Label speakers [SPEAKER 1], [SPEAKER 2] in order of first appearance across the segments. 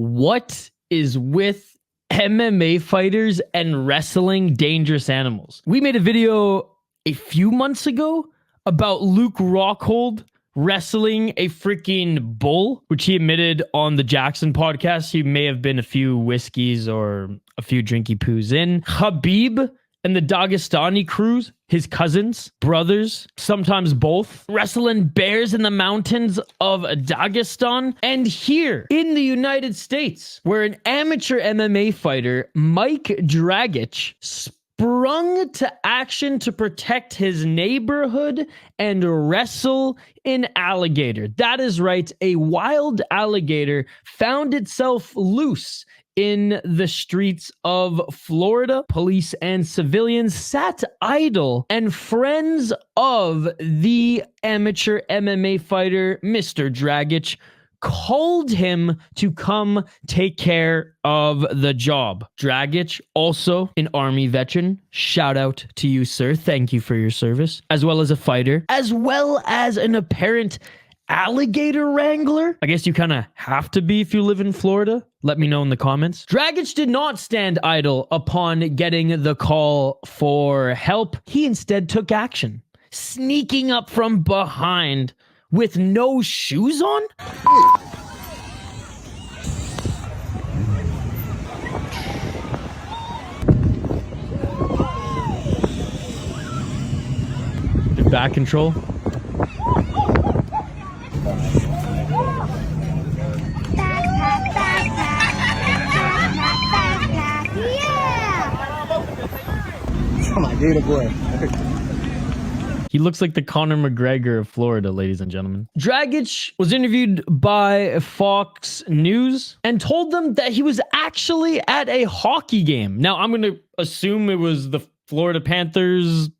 [SPEAKER 1] What is with MMA fighters and wrestling dangerous animals? We made a video a few months ago about Luke Rockhold wrestling a freaking bull, which he admitted on the Jackson podcast. He may have been a few whiskeys or a few drinky poos in. Khabib and the Dagestani crews, his cousins, brothers, sometimes both, wrestling bears in the mountains of Dagestan. And here in the United States, where an amateur MMA fighter, Mike Dragich, sprung to action to protect his neighborhood and wrestle an alligator. That is right, a wild alligator found itself loose in the streets of Florida. Police and civilians sat idle, and friends of the amateur MMA fighter, Mr. Dragich, called him to come take care of the job. Dragich, also an Army veteran. Shout out to you, sir. Thank you for your service. As well as a fighter, as well as an apparent alligator wrangler. I guess you kind of have to be if you live in Florida. Let me know in the comments. Dragich did not stand idle upon getting the call for help. He instead took action, sneaking up from behind with no shoes on? Back control.
[SPEAKER 2] Oh my gator boy.
[SPEAKER 1] He looks like the Conor McGregor of Florida, ladies and gentlemen. Dragich was interviewed by Fox News and told them that he was actually at a hockey game. Now, I'm going to assume it was the Florida Panthers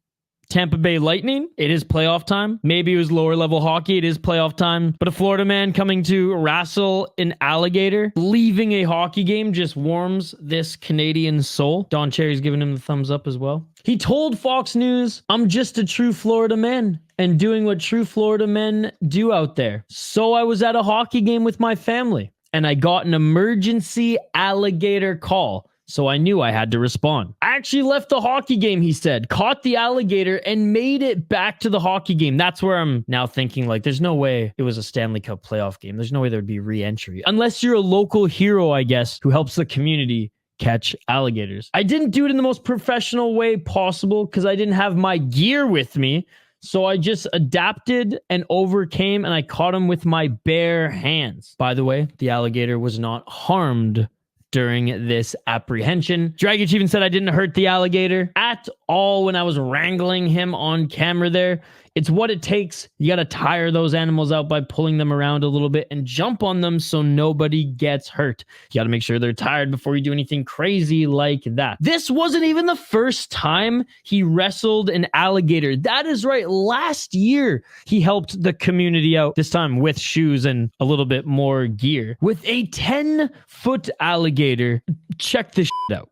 [SPEAKER 1] Tampa Bay Lightning. It is playoff time. Maybe it was lower level hockey. It is playoff time. But a Florida man coming to wrestle an alligator, leaving a hockey game, just warms this Canadian soul. Don Cherry's giving him the thumbs up as well. He told Fox News, "I'm just a true Florida man and doing what true Florida men do out there. So I was at a hockey game with my family and I got an emergency alligator call. So I knew I had to respond. I actually left the hockey game," he said, "caught the alligator and made it back to the hockey game." That's where I'm now thinking, like, there's no way it was a Stanley Cup playoff game. There's no way there'd be re-entry. Unless you're a local hero, I guess, who helps the community catch alligators. I didn't do it in the most professional way possible because I didn't have my gear with me. So I just adapted and overcame, and I caught him with my bare hands. By the way, the alligator was not harmed during this apprehension. Dragich even said I didn't hurt the alligator at all when I was wrangling him on camera there. It's what it takes. You got to tire those animals out by pulling them around a little bit and jump on them so nobody gets hurt. You got to make sure they're tired before you do anything crazy like that. This wasn't even the first time he wrestled an alligator. That is right. Last year, he helped the community out, this time with shoes and a little bit more gear, with a 10-foot alligator. Check this shit out.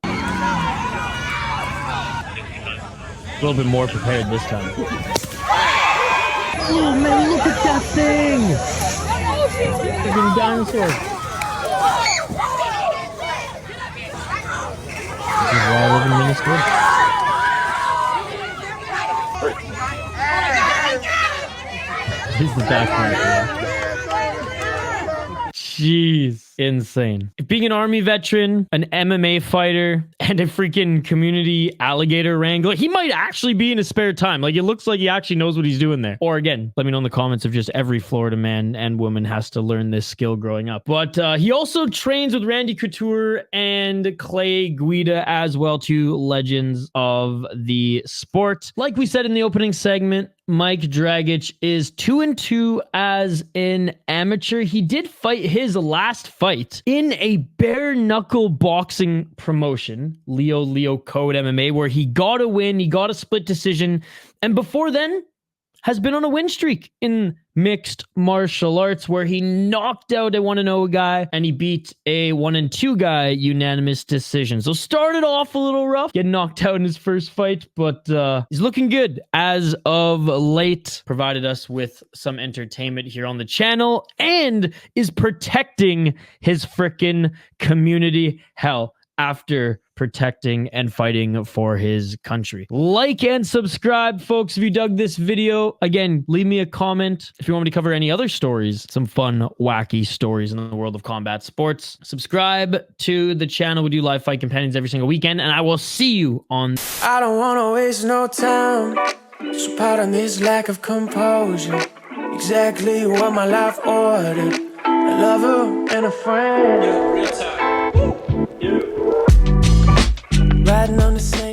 [SPEAKER 1] A little bit more prepared this time. Oh man, look at that thing! Freaking dinosaur. This is why I live in Minnesota. Here's the back one. Jeez. Insane. Being an Army veteran, an MMA fighter, and a freaking community alligator wrangler, he might actually be in his spare time. Like, it looks like he actually knows what he's doing there. Or again, let me know in the comments if just every Florida man and woman has to learn this skill growing up. But he also trains with Randy Couture and Clay Guida as well, two legends of the sport. Like we said in the opening segment, Mike Dragich is 2-2 as an amateur. He did fight his last fight in a bare knuckle boxing promotion, Leo Code MMA, where he got a win, he got a split decision, and before then, has been on a win streak in mixed martial arts where he knocked out a 1-0 guy and he beat a 1-2 guy unanimous decision. So started off a little rough, getting knocked out in his first fight, but he's looking good as of late. Provided us with some entertainment here on the channel and is protecting his frickin' community. Hell, after protecting and fighting for his country. Like and subscribe, folks, if you dug this video. Again, leave me a comment if you want me to cover any other stories, some fun, wacky stories in the world of combat sports. Subscribe to the channel. We do live fight companions every single weekend, and I will see you on...
[SPEAKER 3] I don't wanna waste no time, so pardon this lack of composure. Exactly what my life ordered. A lover and a friend. Riding on the same